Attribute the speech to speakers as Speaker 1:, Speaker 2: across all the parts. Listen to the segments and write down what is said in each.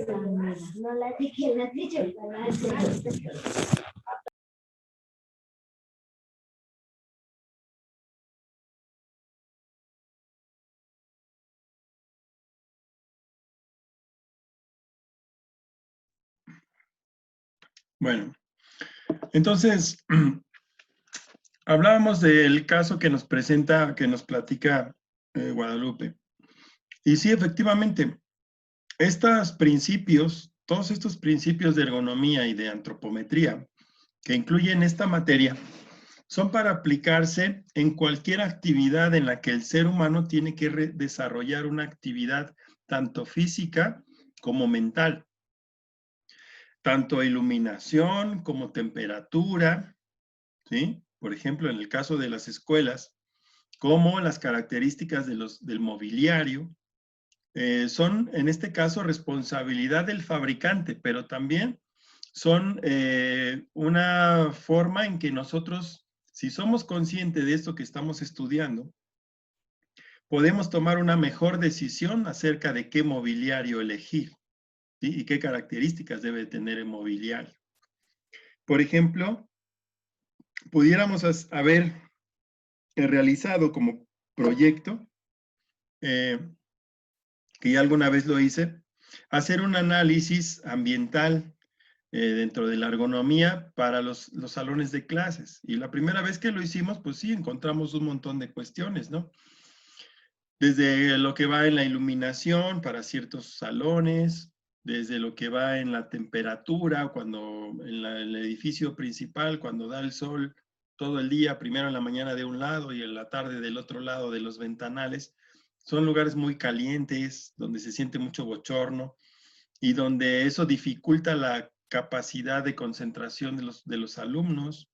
Speaker 1: No la dije, la dije.
Speaker 2: Bueno, entonces, hablábamos del caso que nos presenta, que nos platica Guadalupe. Y sí, efectivamente, estos principios, todos estos principios de ergonomía y de antropometría que incluyen esta materia, son para aplicarse en cualquier actividad en la que el ser humano tiene que desarrollar una actividad tanto física como mental. Tanto iluminación como temperatura, ¿sí? Por ejemplo, en el caso de las escuelas, como las características del mobiliario, son en este caso responsabilidad del fabricante, pero también son una forma en que nosotros, si somos conscientes de esto que estamos estudiando, podemos tomar una mejor decisión acerca de qué mobiliario elegir, ¿sí? Y qué características debe tener el mobiliario. Por ejemplo, pudiéramos haber realizado como proyecto, que ya alguna vez lo hice, hacer un análisis ambiental dentro de la ergonomía para los salones de clases. Y la primera vez que lo hicimos, pues sí, encontramos un montón de cuestiones, ¿no? Desde lo que va en la iluminación para ciertos salones, desde lo que va en la temperatura, cuando en el edificio principal, cuando da el sol todo el día, primero en la mañana de un lado y en la tarde del otro lado de los ventanales, son lugares muy calientes, donde se siente mucho bochorno y donde eso dificulta la capacidad de concentración de los alumnos.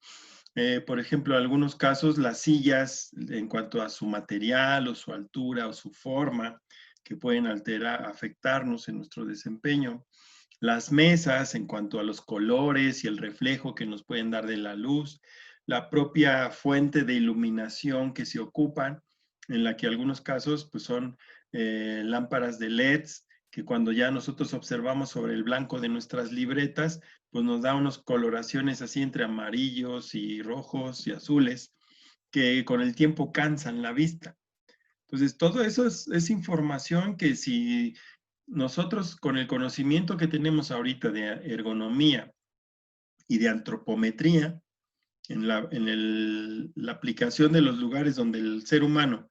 Speaker 2: Por ejemplo, en algunos casos las sillas, en cuanto a su material o su altura o su forma, que pueden afectarnos en nuestro desempeño. Las mesas, en cuanto a los colores y el reflejo que nos pueden dar de la luz. La propia fuente de iluminación que se ocupan, en la que algunos casos pues, son lámparas de LEDs, que cuando ya nosotros observamos sobre el blanco de nuestras libretas, pues nos da unas coloraciones así entre amarillos y rojos y azules, que con el tiempo cansan la vista. Entonces, todo eso es información que si nosotros con el conocimiento que tenemos ahorita de ergonomía y de antropometría, en la aplicación de los lugares donde el ser humano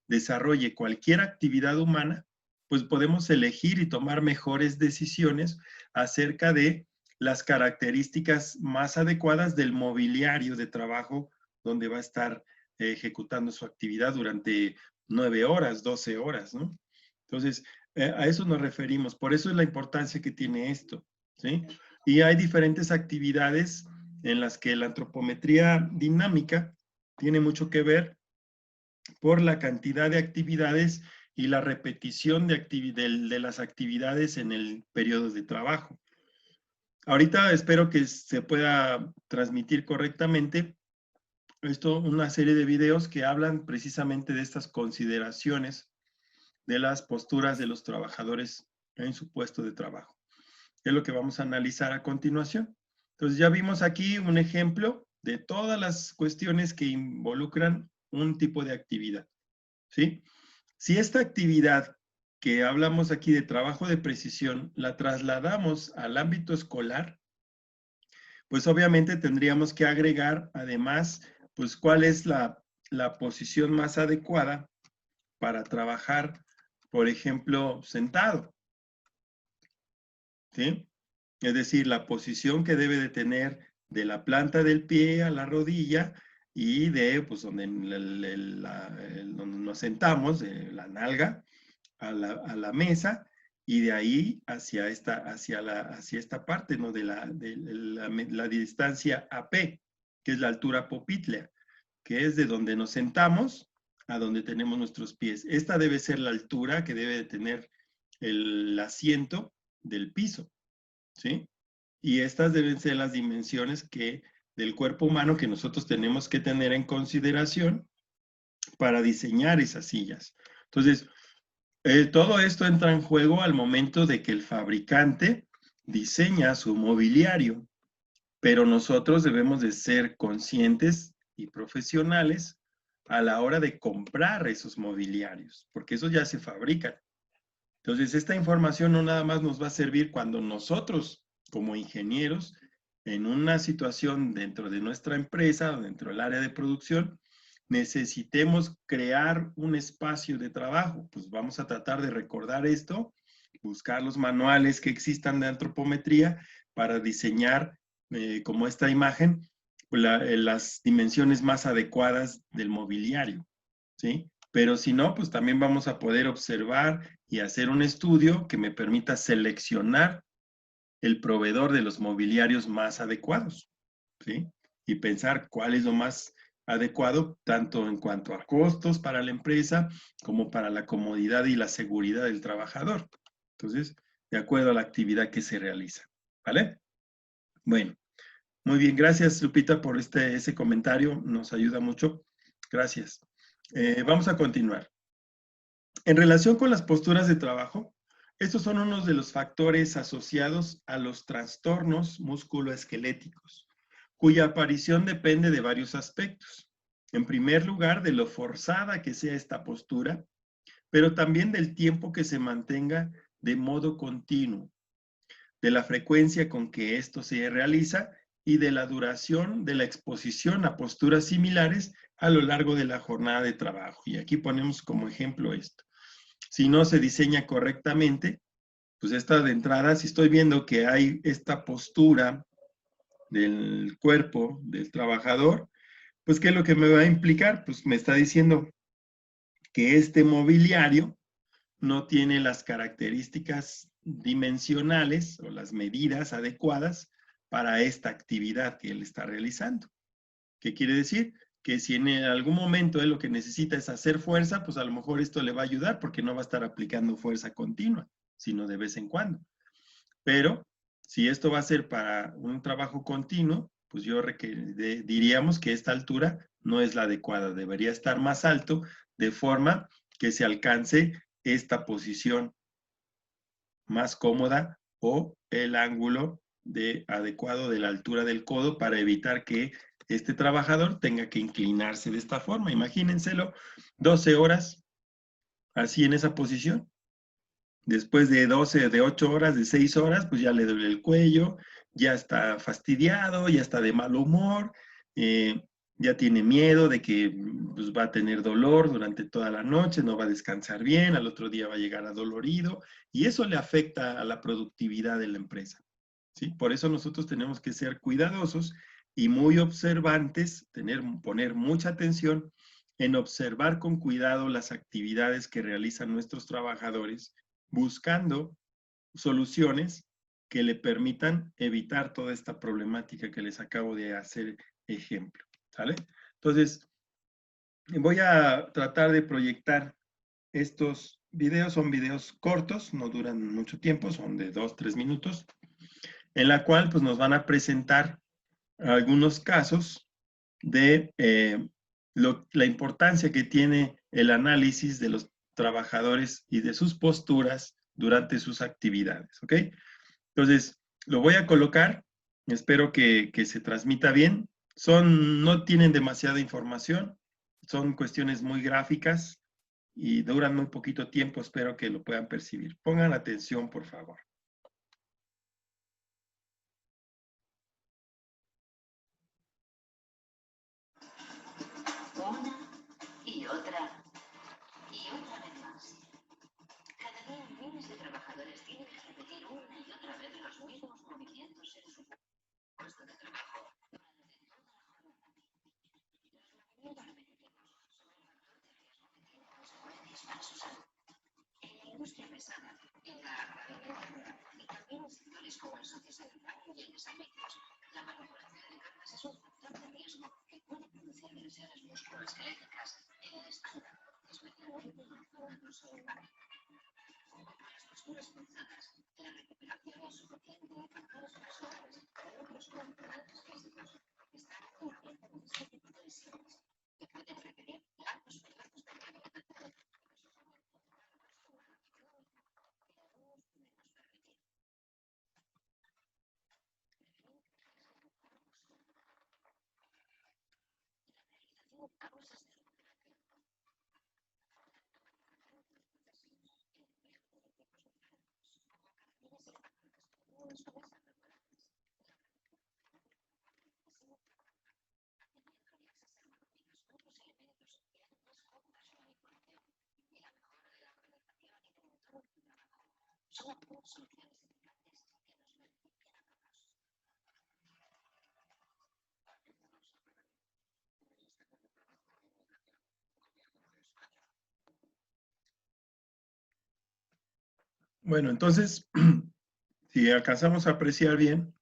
Speaker 2: desarrolle cualquier actividad humana, pues podemos elegir y tomar mejores decisiones acerca de las características más adecuadas del mobiliario de trabajo donde va a estar ejecutando su actividad durante 9 horas, 12 horas, ¿no? Entonces, a eso nos referimos. Por eso es la importancia que tiene esto, ¿sí? Y hay diferentes actividades en las que la antropometría dinámica tiene mucho que ver por la cantidad de actividades y la repetición de las actividades en el periodo de trabajo. Ahorita espero que se pueda transmitir correctamente una serie de videos que hablan precisamente de estas consideraciones de las posturas de los trabajadores en su puesto de trabajo. Es lo que vamos a analizar a continuación. Entonces ya vimos aquí un ejemplo de todas las cuestiones que involucran un tipo de actividad, ¿sí? Si esta actividad que hablamos aquí de trabajo de precisión la trasladamos al ámbito escolar, pues obviamente tendríamos que agregar además, pues cuál es la posición más adecuada para trabajar, por ejemplo, sentado, ¿sí? Es decir, la posición que debe de tener de la planta del pie a la rodilla y de, pues, donde nos sentamos, de la nalga a la mesa, y de ahí hacia esta parte, ¿no? La distancia AP, que es la altura popitlea, que es de donde nos sentamos a donde tenemos nuestros pies. Esta debe ser la altura que debe de tener el asiento del piso, ¿sí? Y estas deben ser las dimensiones del cuerpo humano que nosotros tenemos que tener en consideración para diseñar esas sillas. Entonces, Todo esto entra en juego al momento de que el fabricante diseña su mobiliario, pero nosotros debemos de ser conscientes y profesionales a la hora de comprar esos mobiliarios, porque esos ya se fabrican. Entonces, esta información no nada más nos va a servir cuando nosotros, como ingenieros, en una situación dentro de nuestra empresa o dentro del área de producción, necesitemos crear un espacio de trabajo. Pues vamos a tratar de recordar esto, buscar los manuales que existan de antropometría para diseñar, como esta imagen, las dimensiones más adecuadas del mobiliario, ¿sí? Pero si no, pues también vamos a poder observar y hacer un estudio que me permita seleccionar el proveedor de los mobiliarios más adecuados, ¿sí? Y pensar cuál es lo más adecuado, tanto en cuanto a costos para la empresa, como para la comodidad y la seguridad del trabajador. Entonces, de acuerdo a la actividad que se realiza, ¿vale? Bueno, muy bien, gracias Lupita por ese comentario, nos ayuda mucho. Gracias. Vamos a continuar. En relación con las posturas de trabajo, estos son unos de los factores asociados a los trastornos musculoesqueléticos, cuya aparición depende de varios aspectos. En primer lugar, de lo forzada que sea esta postura, pero también del tiempo que se mantenga de modo continuo, de la frecuencia con que esto se realiza y de la duración de la exposición a posturas similares a lo largo de la jornada de trabajo. Y aquí ponemos como ejemplo esto. Si no se diseña correctamente, pues esta de entrada, si estoy viendo que hay esta postura del cuerpo del trabajador, pues ¿qué es lo que me va a implicar? Pues me está diciendo que este mobiliario no tiene las características dimensionales o las medidas adecuadas para esta actividad que él está realizando. ¿Qué quiere decir? Que si en algún momento él lo que necesita es hacer fuerza, pues a lo mejor esto le va a ayudar porque no va a estar aplicando fuerza continua, sino de vez en cuando. Pero si esto va a ser para un trabajo continuo, pues diríamos que esta altura no es la adecuada, debería estar más alto de forma que se alcance esta posición más cómoda o el ángulo adecuado de la altura del codo para evitar que este trabajador tenga que inclinarse de esta forma. Imagínenselo, 12 horas así en esa posición. Después de 12, de 8 horas, de 6 horas, pues ya le duele el cuello, ya está fastidiado, ya está de mal humor, eh, ya tiene miedo de que pues, va a tener dolor durante toda la noche, no va a descansar bien, al otro día va a llegar adolorido y eso le afecta a la productividad de la empresa, ¿sí? Por eso nosotros tenemos que ser cuidadosos y muy observantes, poner mucha atención en observar con cuidado las actividades que realizan nuestros trabajadores buscando soluciones que le permitan evitar toda esta problemática que les acabo de hacer ejemplo, ¿sale? Entonces, voy a tratar de proyectar estos videos, son videos cortos, no duran mucho tiempo, son de 2, 3 minutos, en la cual pues nos van a presentar algunos casos de la importancia que tiene el análisis de los trabajadores y de sus posturas durante sus actividades, ¿ok? Entonces, lo voy a colocar, espero que se transmita bien. No tienen demasiada información, son cuestiones muy gráficas y duran muy poquito tiempo, espero que lo puedan percibir. Pongan atención, por favor.
Speaker 3: Una y otra vez más. Cada día miles de trabajadores tienen que repetir una y otra vez los mismos movimientos en su puesto de trabajo durante toda la jornada. Los movimientos repetitivos son un factor de riesgo que tiene consecuencias para su salud. En la industria pesada, en la agroalimentaria y también en sectores como el sociosanitario y el de servicios, la manipulación de cargas es un factor de riesgo que puede producir lesiones musculoesqueléticas en la espalda, especialmente en la zona dorsolateral. Para las posturas forzadas, la recuperación insuficiente de factores personales y otros componentes físicos están incurriendo en este tipo de lesiones, que pueden requerir largos periodos de rehabilitación. causas de son algunas soluciones eficaces que nos benefician a todos.
Speaker 2: Bueno, entonces, si alcanzamos a apreciar bien,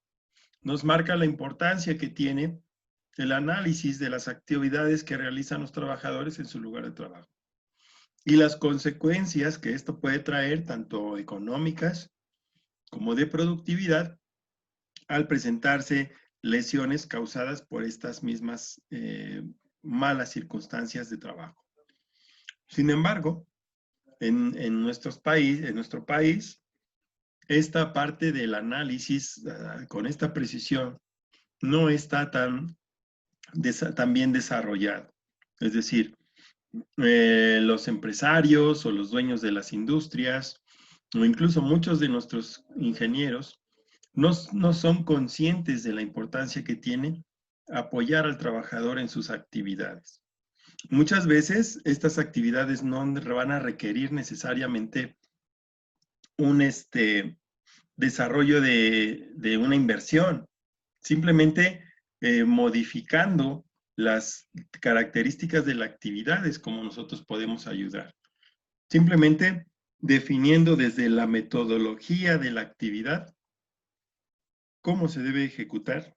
Speaker 2: nos marca la importancia que tiene el análisis de las actividades que realizan los trabajadores en su lugar de trabajo y las consecuencias que esto puede traer, tanto económicas como de productividad, al presentarse lesiones causadas por estas mismas malas circunstancias de trabajo. Sin embargo, en nuestro país, esta parte del análisis con esta precisión no está tan bien desarrollado. Es decir, los empresarios o los dueños de las industrias o incluso muchos de nuestros ingenieros no son conscientes de la importancia que tiene apoyar al trabajador en sus actividades. Muchas veces estas actividades no van a requerir necesariamente un desarrollo de una inversión, simplemente modificando las características de la actividad es como nosotros podemos ayudar. Simplemente definiendo desde la metodología de la actividad cómo se debe ejecutar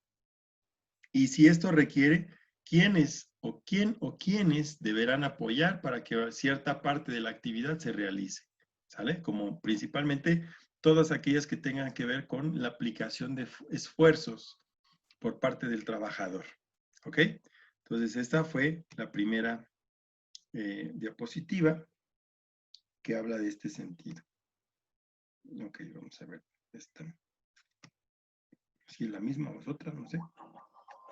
Speaker 2: y si esto requiere, quiénes o quiénes deberán apoyar para que cierta parte de la actividad se realice, ¿sale? Como principalmente todas aquellas que tengan que ver con la aplicación de esfuerzos por parte del trabajador, ¿ok? Entonces, esta fue la primera diapositiva que habla de este sentido. Ok, vamos a ver esta. Si es la misma o es otra, no sé.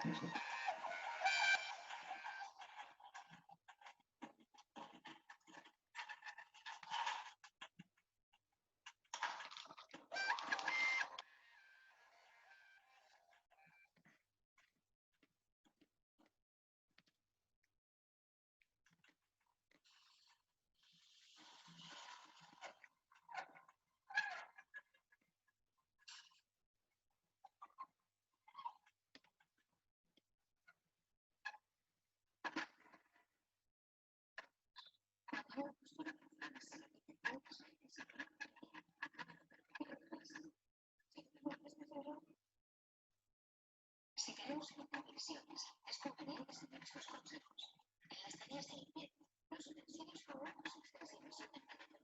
Speaker 2: Es otra.
Speaker 3: Si queremos evitar lesiones, es conveniente seguir estos consejos. En las tareas de limpieza, los utensilios prolongos extensivos son encadenados,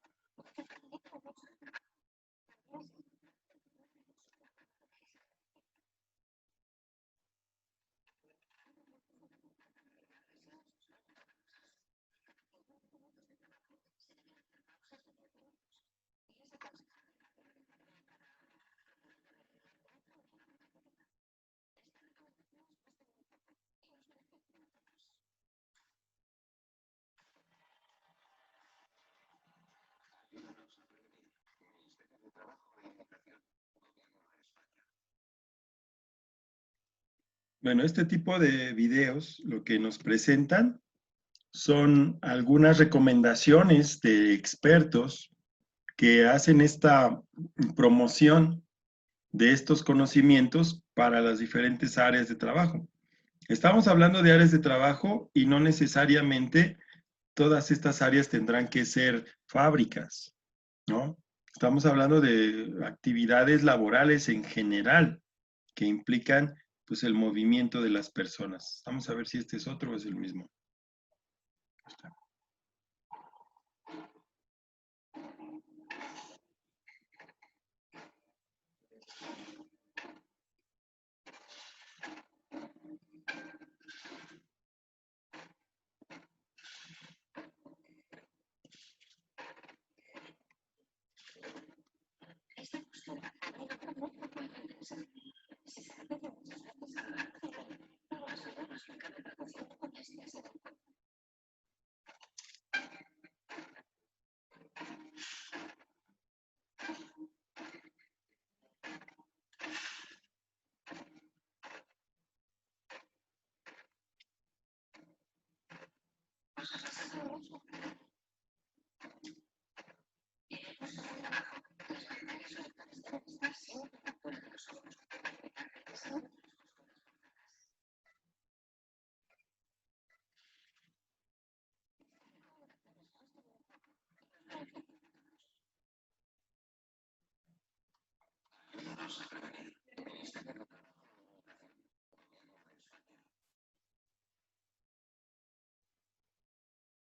Speaker 3: que facilitan el uso de
Speaker 2: Bueno, este tipo de videos lo que nos presentan son algunas recomendaciones de expertos que hacen esta promoción de estos conocimientos para las diferentes áreas de trabajo. Estamos hablando de áreas de trabajo y no necesariamente todas estas áreas tendrán que ser fábricas, ¿no? Estamos hablando de actividades laborales en general que implican pues el movimiento de las personas. Vamos a ver si este es otro o es el mismo.
Speaker 3: esta postura. Si se repite muchas veces, luego resolvemos la reproducción con este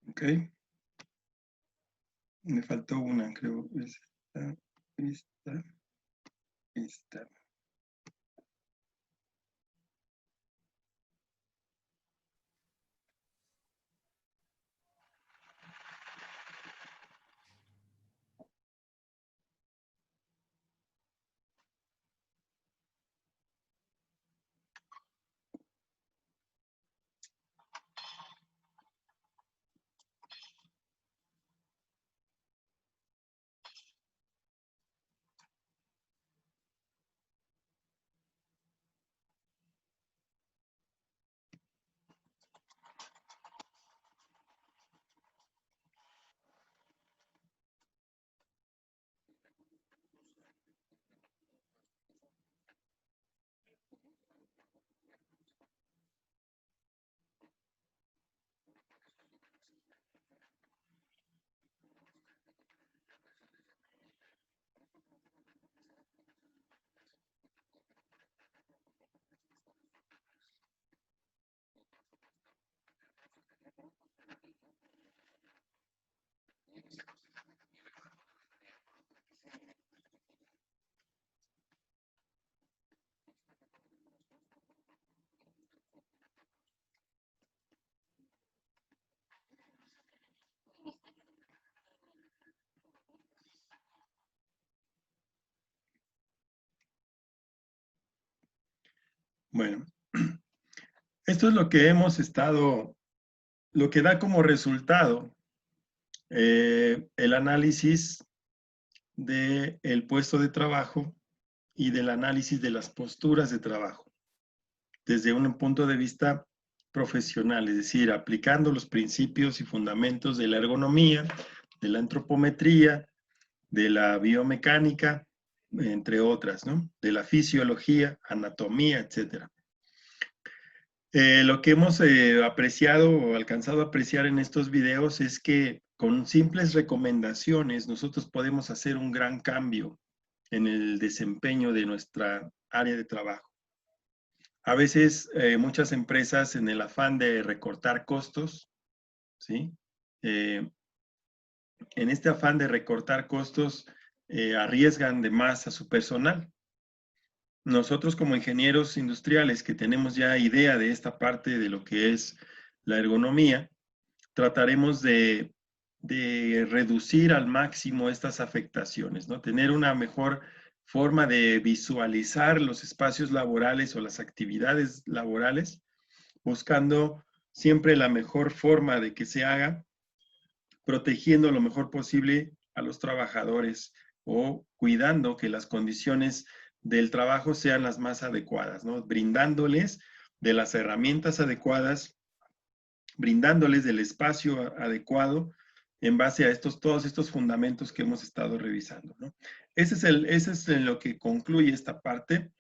Speaker 2: Ok. Me faltó una, creo. Esta. Bueno, esto es lo que hemos estado, lo que da como resultado el análisis del puesto de trabajo y del análisis de las posturas de trabajo desde un punto de vista profesional, es decir, aplicando los principios y fundamentos de la ergonomía, de la antropometría, de la biomecánica, entre otras, ¿no? De la fisiología, anatomía, etcétera. Lo que hemos apreciado o alcanzado a apreciar en estos videos es que con simples recomendaciones nosotros podemos hacer un gran cambio en el desempeño de nuestra área de trabajo. A veces muchas empresas en el afán de recortar costos, ¿sí? En este afán de recortar costos arriesgan de más a su personal. Nosotros como ingenieros industriales que tenemos ya idea de esta parte de lo que es la ergonomía, trataremos de reducir al máximo estas afectaciones, ¿no? Tener una mejor forma de visualizar los espacios laborales o las actividades laborales, buscando siempre la mejor forma de que se haga, protegiendo lo mejor posible a los trabajadores o cuidando que las condiciones del trabajo sean las más adecuadas, ¿no? Brindándoles de las herramientas adecuadas, brindándoles del espacio adecuado en base a todos estos fundamentos que hemos estado revisando, ¿no? Ese es en lo que concluye esta parte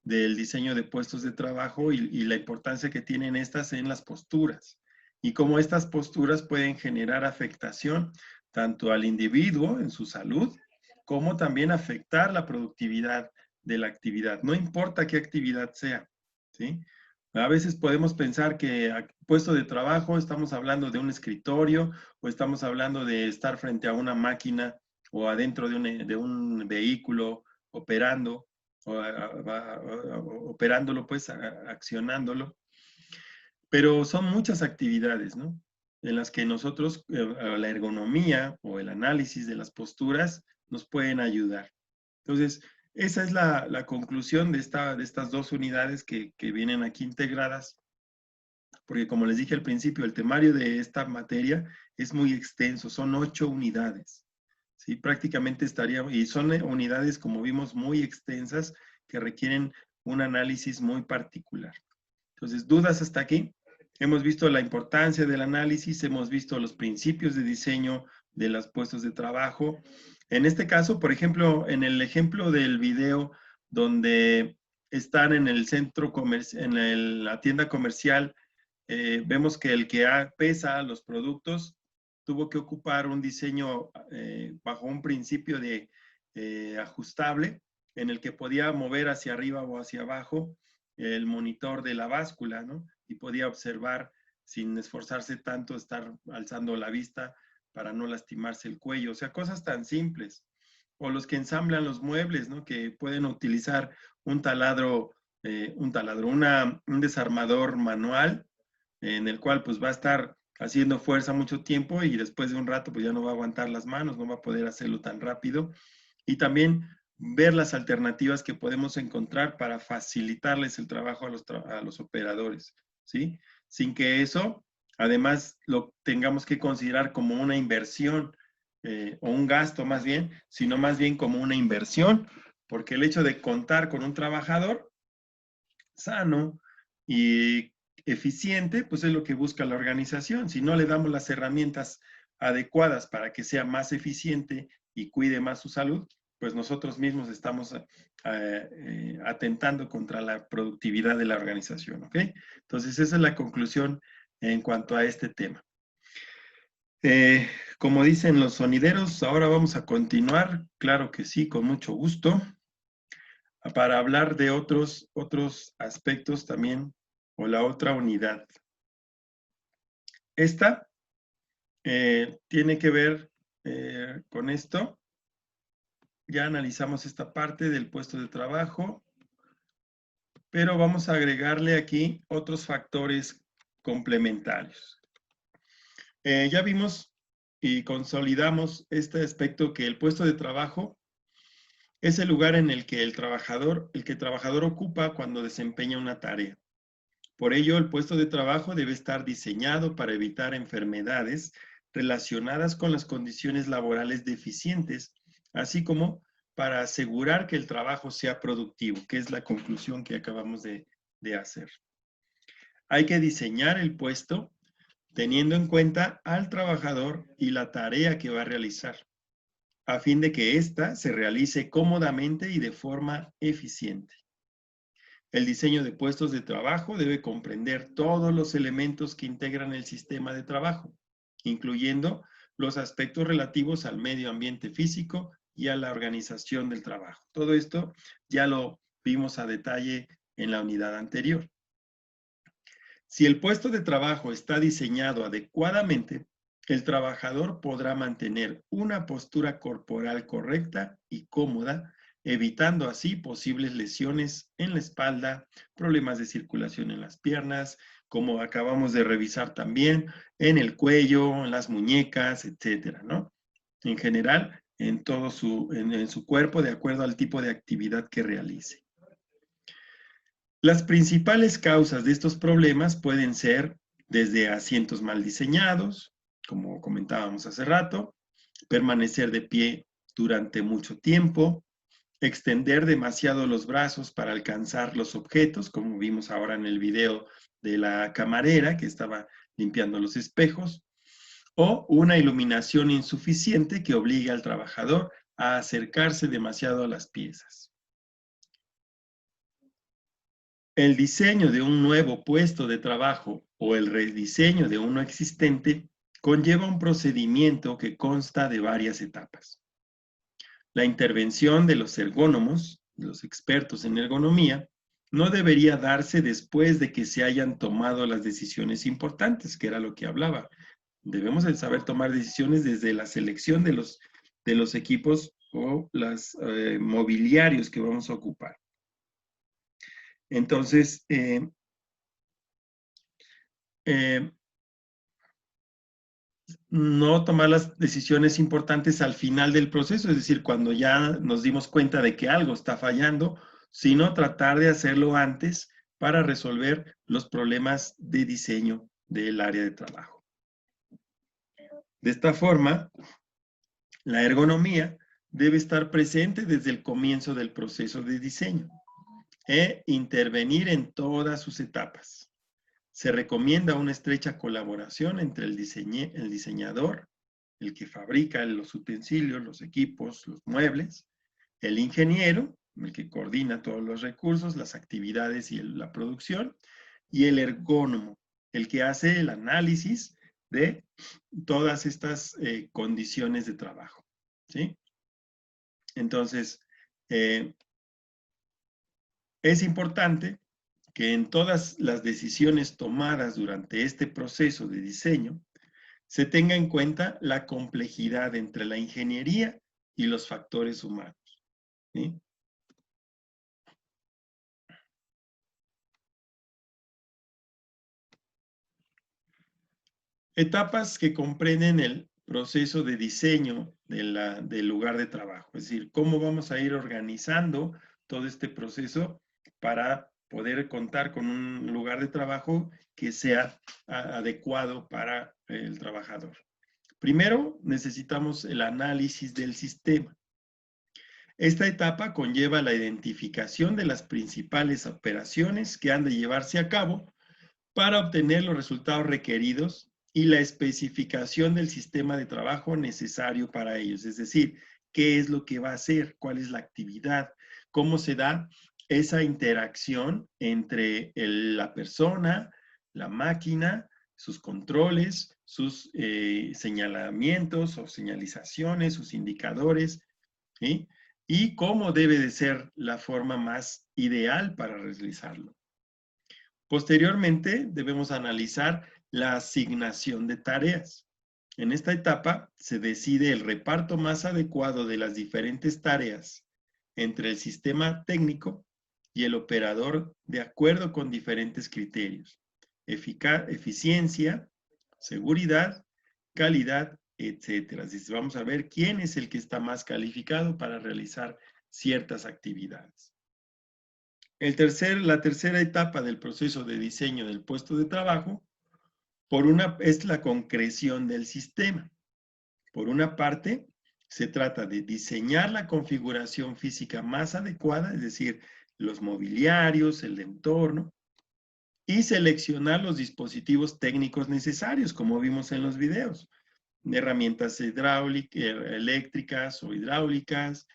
Speaker 2: del diseño de puestos de trabajo y la importancia que tienen estas en las posturas y cómo estas posturas pueden generar afectación tanto al individuo en su salud como también afectar la productividad de la actividad. No importa qué actividad sea, ¿sí? A veces podemos pensar que puesto de trabajo estamos hablando de un escritorio o estamos hablando de estar frente a una máquina o adentro de un vehículo operando, operándolo, pues, accionándolo. Pero son muchas actividades, ¿no? En las que nosotros, la ergonomía o el análisis de las posturas nos pueden ayudar. Entonces, esa es la conclusión de estas dos unidades que vienen aquí integradas, porque como les dije al principio, el temario de esta materia es muy extenso, son 8 unidades. ¿Sí? Prácticamente estaríamos, y son unidades, como vimos, muy extensas que requieren un análisis muy particular. Entonces, ¿dudas hasta aquí? Hemos visto la importancia del análisis, hemos visto los principios de diseño de los puestos de trabajo. En este caso, por ejemplo, en el ejemplo del video donde están en el centro comercial, en la tienda comercial, vemos que el que pesa los productos tuvo que ocupar un diseño bajo un principio de ajustable en el que podía mover hacia arriba o hacia abajo el monitor de la báscula, ¿no? Y podía observar sin esforzarse tanto, estar alzando la vista para no lastimarse el cuello. O sea, cosas tan simples. O los que ensamblan los muebles, ¿no? Que pueden utilizar un taladro, un desarmador manual en el cual pues va a estar haciendo fuerza mucho tiempo y después de un rato pues ya no va a aguantar las manos, no va a poder hacerlo tan rápido. Y también ver las alternativas que podemos encontrar para facilitarles el trabajo a los operadores, ¿sí? Sin que eso, además, lo tengamos que considerar como una inversión o un gasto más bien, sino más bien como una inversión, porque el hecho de contar con un trabajador sano y eficiente, pues es lo que busca la organización. Si no le damos las herramientas adecuadas para que sea más eficiente y cuide más su salud, pues nosotros mismos estamos atentando contra la productividad de la organización, ¿ok? Entonces, esa es la conclusión en cuanto a este tema. Como dicen los sonideros, ahora vamos a continuar, claro que sí, con mucho gusto, para hablar de otros aspectos también, o la otra unidad. Esta tiene que ver con esto. Ya analizamos esta parte del puesto de trabajo, pero vamos a agregarle aquí otros factores complementarios. Ya vimos y consolidamos este aspecto que el puesto de trabajo es el lugar en el que el trabajador ocupa cuando desempeña una tarea. Por ello, el puesto de trabajo debe estar diseñado para evitar enfermedades relacionadas con las condiciones laborales deficientes, así como para asegurar que el trabajo sea productivo, que es la conclusión que acabamos de hacer. Hay que diseñar el puesto teniendo en cuenta al trabajador y la tarea que va a realizar, a fin de que ésta se realice cómodamente y de forma eficiente. El diseño de puestos de trabajo debe comprender todos los elementos que integran el sistema de trabajo, incluyendo los aspectos relativos al medio ambiente físico y a la organización del trabajo. Todo esto ya lo vimos a detalle en la unidad anterior. Si el puesto de trabajo está diseñado adecuadamente, el trabajador podrá mantener una postura corporal correcta y cómoda, evitando así posibles lesiones en la espalda, problemas de circulación en las piernas, como acabamos de revisar también, en el cuello, en las muñecas, etcétera, ¿no? En general, en todo en su cuerpo, de acuerdo al tipo de actividad que realice. Las principales causas de estos problemas pueden ser desde asientos mal diseñados, como comentábamos hace rato, permanecer de pie durante mucho tiempo, extender demasiado los brazos para alcanzar los objetos, como vimos ahora en el video de la camarera que estaba limpiando los espejos, o una iluminación insuficiente que obliga al trabajador a acercarse demasiado a las piezas. El diseño de un nuevo puesto de trabajo o el rediseño de uno existente conlleva un procedimiento que consta de varias etapas. La intervención de los ergónomos, los expertos en ergonomía, no debería darse después de que se hayan tomado las decisiones importantes, que era lo que hablaba. Debemos de saber tomar decisiones desde la selección de los equipos o los mobiliarios que vamos a ocupar. Entonces, no tomar las decisiones importantes al final del proceso, es decir, cuando ya nos dimos cuenta de que algo está fallando, sino tratar de hacerlo antes para resolver los problemas de diseño del área de trabajo. De esta forma, la ergonomía debe estar presente desde el comienzo del proceso de diseño e intervenir en todas sus etapas. Se recomienda una estrecha colaboración entre el diseñador, el que fabrica los utensilios, los equipos, los muebles, el ingeniero, el que coordina todos los recursos, las actividades y la producción, y el ergónomo, el que hace el análisis de todas estas condiciones de trabajo, ¿sí? Entonces, es importante que en todas las decisiones tomadas durante este proceso de diseño se tenga en cuenta la complejidad entre la ingeniería y los factores humanos, ¿sí? Etapas que comprenden el proceso de diseño del lugar de trabajo, es decir, cómo vamos a ir organizando todo este proceso para poder contar con un lugar de trabajo que sea adecuado para el trabajador. Primero, necesitamos el análisis del sistema. Esta etapa conlleva la identificación de las principales operaciones que han de llevarse a cabo para obtener los resultados requeridos y la especificación del sistema de trabajo necesario para ellos. Es decir, qué es lo que va a hacer, cuál es la actividad, cómo se da esa interacción entre la persona, la máquina, sus controles, sus señalamientos o señalizaciones, sus indicadores, ¿sí? Y cómo debe de ser la forma más ideal para realizarlo. Posteriormente, debemos analizar la asignación de tareas. En esta etapa se decide el reparto más adecuado de las diferentes tareas entre el sistema técnico y el operador de acuerdo con diferentes criterios: eficiencia, seguridad, calidad, etc. Así que vamos a ver quién es el que está más calificado para realizar ciertas actividades. La tercera etapa del proceso de diseño del puesto de trabajo es la concreción del sistema. Por una parte, se trata de diseñar la configuración física más adecuada, es decir, los mobiliarios, el entorno, y seleccionar los dispositivos técnicos necesarios, como vimos en los videos, herramientas eléctricas o hidráulicas,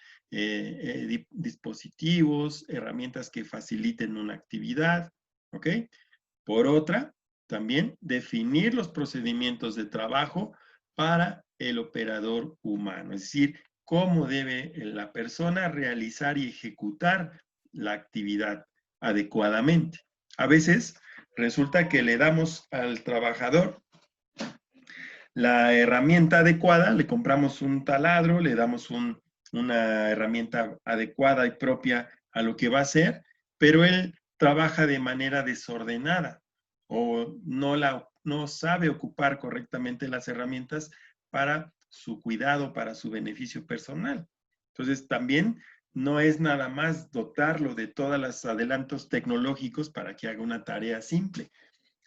Speaker 2: dispositivos, herramientas que faciliten una actividad, ¿ok? Por otra, también definir los procedimientos de trabajo para el operador humano, es decir, cómo debe la persona realizar y ejecutar la actividad adecuadamente. A veces resulta que le damos al trabajador la herramienta adecuada, le compramos un taladro, le damos una herramienta adecuada y propia a lo que va a hacer, pero él trabaja de manera desordenada o no sabe ocupar correctamente las herramientas para su cuidado, para su beneficio personal. Entonces, también no es nada más dotarlo de todos los adelantos tecnológicos para que haga una tarea simple,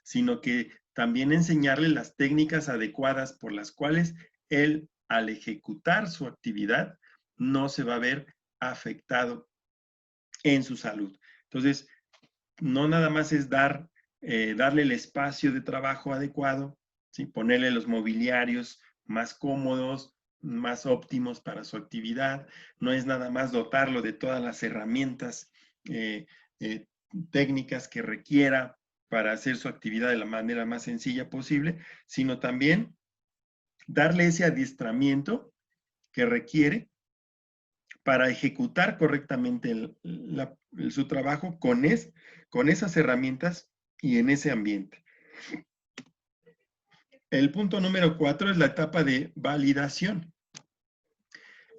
Speaker 2: sino que también enseñarle las técnicas adecuadas por las cuales él, al ejecutar su actividad, no se va a ver afectado en su salud. Entonces, no nada más es darle el espacio de trabajo adecuado, ¿sí? Ponerle los mobiliarios más cómodos, más óptimos para su actividad. No es nada más dotarlo de todas las herramientas técnicas que requiera para hacer su actividad de la manera más sencilla posible, sino también darle ese adiestramiento que requiere para ejecutar correctamente su trabajo con esas herramientas y en ese ambiente. El punto número 4 es la etapa de validación.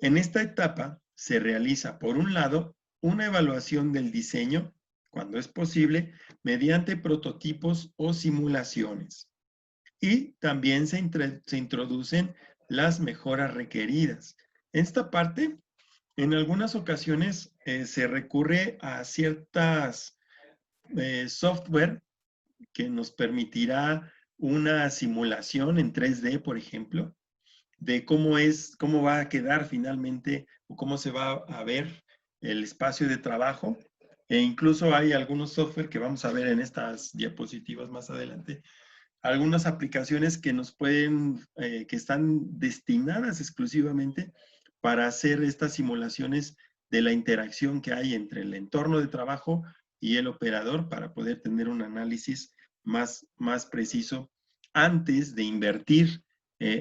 Speaker 2: En esta etapa se realiza, por un lado, una evaluación del diseño, cuando es posible, mediante prototipos o simulaciones. Y también se introducen las mejoras requeridas. En esta parte, en algunas ocasiones se recurre a ciertas software que nos permitirá una simulación en 3D, por ejemplo, de cómo va a quedar finalmente o cómo se va a ver el espacio de trabajo E incluso hay algunos software que vamos a ver en estas diapositivas más adelante, algunas aplicaciones que nos pueden, que están destinadas exclusivamente para hacer estas simulaciones de la interacción que hay entre el entorno de trabajo y el operador para poder tener un análisis más preciso antes de invertir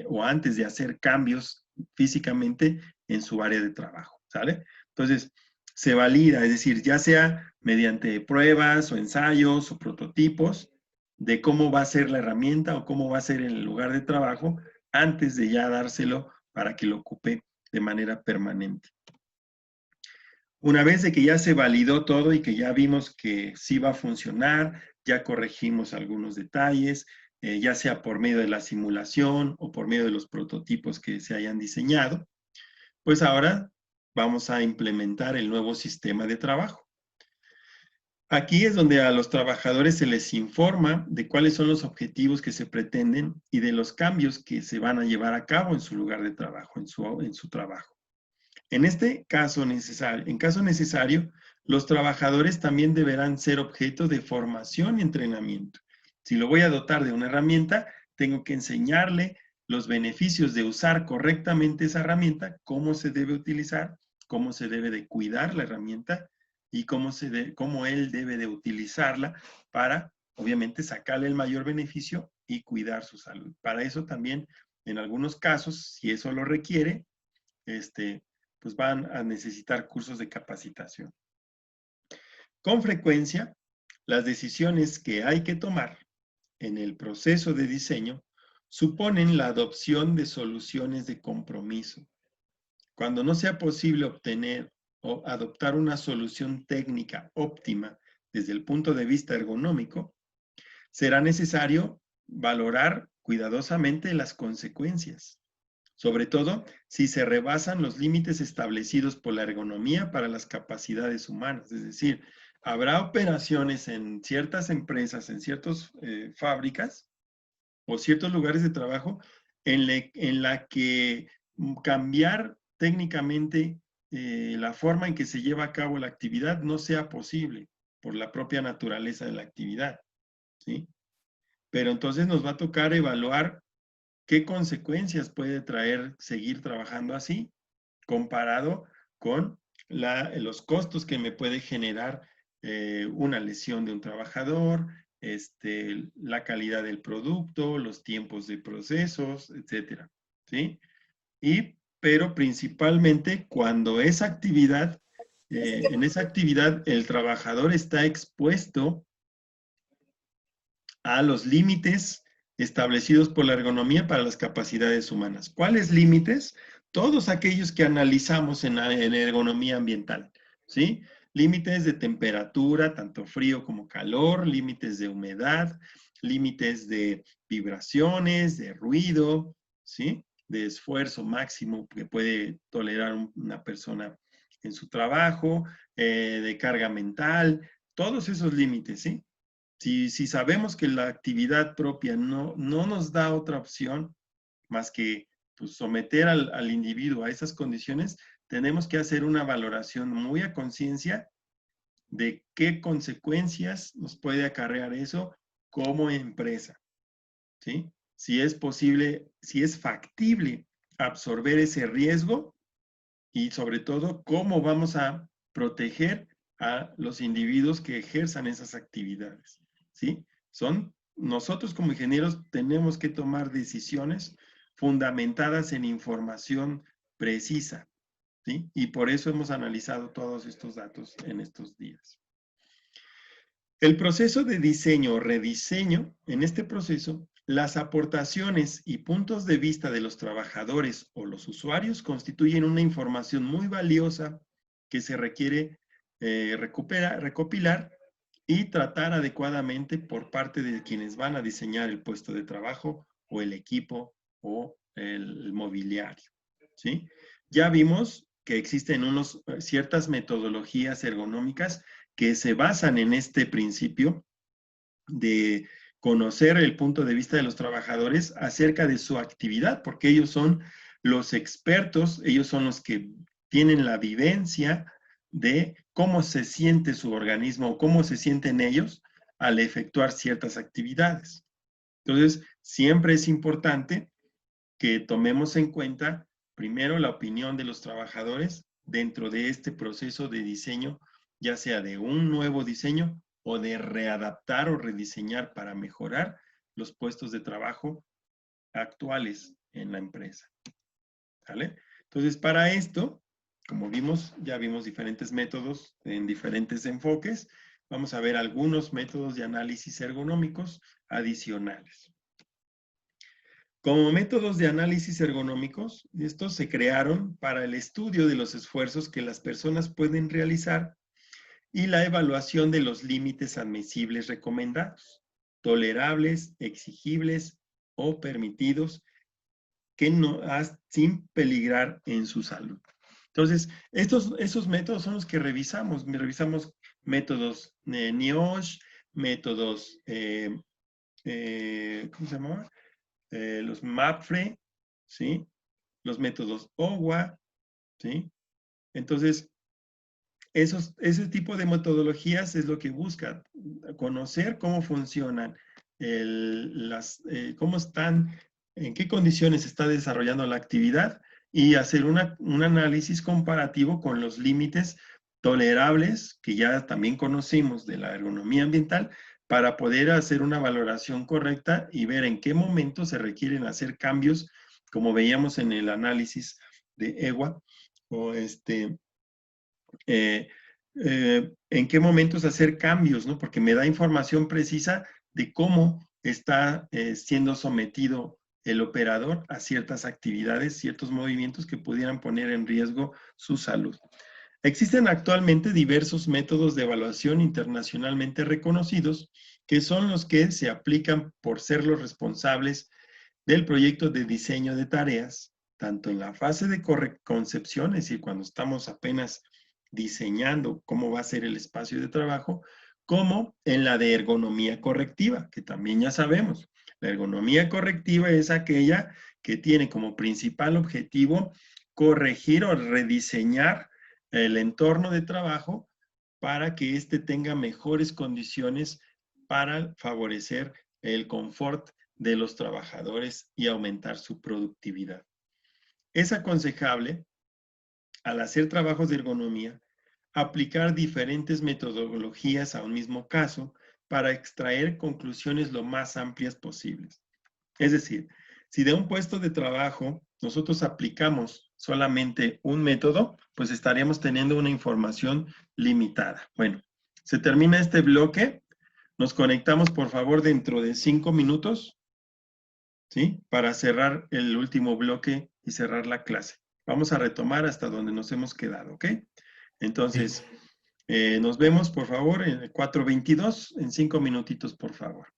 Speaker 2: o antes de hacer cambios físicamente en su área de trabajo, ¿sale? Entonces, se valida, es decir, ya sea mediante pruebas o ensayos o prototipos de cómo va a ser la herramienta o cómo va a ser el lugar de trabajo antes de ya dárselo para que lo ocupe de manera permanente. Una vez de que ya se validó todo y que ya vimos que sí va a funcionar, ya corregimos algunos detalles, ya sea por medio de la simulación o por medio de los prototipos que se hayan diseñado, pues ahora vamos a implementar el nuevo sistema de trabajo. Aquí es donde a los trabajadores se les informa de cuáles son los objetivos que se pretenden y de los cambios que se van a llevar a cabo en su lugar de trabajo, en su trabajo. En este caso necesario, los trabajadores también deberán ser objeto de formación y entrenamiento. Si lo voy a dotar de una herramienta, tengo que enseñarle los beneficios de usar correctamente esa herramienta, cómo se debe utilizar, cómo se debe de cuidar la herramienta y cómo él debe de utilizarla para, obviamente, sacarle el mayor beneficio y cuidar su salud. Para eso también, en algunos casos, si eso lo requiere, pues van a necesitar cursos de capacitación. Con frecuencia, las decisiones que hay que tomar en el proceso de diseño suponen la adopción de soluciones de compromiso. Cuando no sea posible obtener o adoptar una solución técnica óptima desde el punto de vista ergonómico, será necesario valorar cuidadosamente las consecuencias, sobre todo si se rebasan los límites establecidos por la ergonomía para las capacidades humanas. Es decir, habrá operaciones en ciertas empresas, en ciertas fábricas o ciertos lugares de trabajo en la que cambiar técnicamente la forma en que se lleva a cabo la actividad no sea posible por la propia naturaleza de la actividad, ¿sí? Pero entonces nos va a tocar evaluar qué consecuencias puede traer seguir trabajando así, comparado con los costos que me puede generar una lesión de un trabajador, la calidad del producto, los tiempos de procesos, etcétera, ¿sí? Pero principalmente cuando esa actividad, en esa actividad el trabajador está expuesto a los límites establecidos por la ergonomía para las capacidades humanas. ¿Cuáles límites? Todos aquellos que analizamos en ergonomía ambiental, ¿sí? Límites de temperatura, tanto frío como calor, límites de humedad, límites de vibraciones, de ruido, ¿sí? De esfuerzo máximo que puede tolerar una persona en su trabajo, de carga mental, todos esos límites, ¿sí? Si sabemos que la actividad propia no nos da otra opción más que pues, someter al individuo a esas condiciones, tenemos que hacer una valoración muy a conciencia de qué consecuencias nos puede acarrear eso como empresa, ¿sí? Si es posible, si es factible absorber ese riesgo y sobre todo cómo vamos a proteger a los individuos que ejerzan esas actividades, ¿sí? Nosotros como ingenieros tenemos que tomar decisiones fundamentadas en información precisa, ¿sí? Y por eso hemos analizado todos estos datos en estos días. El proceso de diseño o rediseño, en este proceso, las aportaciones y puntos de vista de los trabajadores o los usuarios constituyen una información muy valiosa que se requiere recopilar y tratar adecuadamente por parte de quienes van a diseñar el puesto de trabajo o el equipo o el mobiliario, ¿sí? Ya vimos que existen ciertas metodologías ergonómicas que se basan en este principio de conocer el punto de vista de los trabajadores acerca de su actividad, porque ellos son los expertos, ellos son los que tienen la vivencia de cómo se siente su organismo o cómo se sienten ellos al efectuar ciertas actividades. Entonces, siempre es importante que tomemos en cuenta primero la opinión de los trabajadores dentro de este proceso de diseño, ya sea de un nuevo diseño o de readaptar o rediseñar para mejorar los puestos de trabajo actuales en la empresa. ¿Vale? Entonces, para esto, como vimos, ya vimos diferentes métodos en diferentes enfoques. Vamos a ver algunos métodos de análisis ergonómicos adicionales. Como métodos de análisis ergonómicos, estos se crearon para el estudio de los esfuerzos que las personas pueden realizar y la evaluación de los límites admisibles recomendados, tolerables, exigibles o permitidos, que no sin peligrar en su salud. Entonces, esos métodos son los que revisamos. Revisamos métodos NIOSH, métodos, ¿cómo se llama? Los MAPFRE, ¿sí? Los métodos OWA, ¿sí? Entonces, ese tipo de metodologías es lo que busca, conocer cómo funcionan, cómo están, en qué condiciones se está desarrollando la actividad y hacer un análisis comparativo con los límites tolerables que ya también conocimos de la ergonomía ambiental para poder hacer una valoración correcta y ver en qué momento se requieren hacer cambios, como veíamos en el análisis de EWA, o en qué momentos hacer cambios, ¿no? Porque me da información precisa de cómo está siendo sometido el operador a ciertas actividades, ciertos movimientos que pudieran poner en riesgo su salud. Existen actualmente diversos métodos de evaluación internacionalmente reconocidos que son los que se aplican por ser los responsables del proyecto de diseño de tareas, tanto en la fase de concepción, es decir, cuando estamos apenas diseñando cómo va a ser el espacio de trabajo, como en la de ergonomía correctiva, que también ya sabemos. La ergonomía correctiva es aquella que tiene como principal objetivo corregir o rediseñar el entorno de trabajo para que éste tenga mejores condiciones para favorecer el confort de los trabajadores y aumentar su productividad. Es aconsejable, al hacer trabajos de ergonomía, aplicar diferentes metodologías a un mismo caso para extraer conclusiones lo más amplias posibles. Es decir, si de un puesto de trabajo nosotros aplicamos solamente un método, pues estaríamos teniendo una información limitada. Bueno, se termina este bloque. Nos conectamos, por favor, dentro de 5 minutos, ¿sí? Para cerrar el último bloque y cerrar la clase. Vamos a retomar hasta donde nos hemos quedado, ¿ok? Entonces, nos vemos, por favor, en el 4:22, en 5 minutitos, por favor.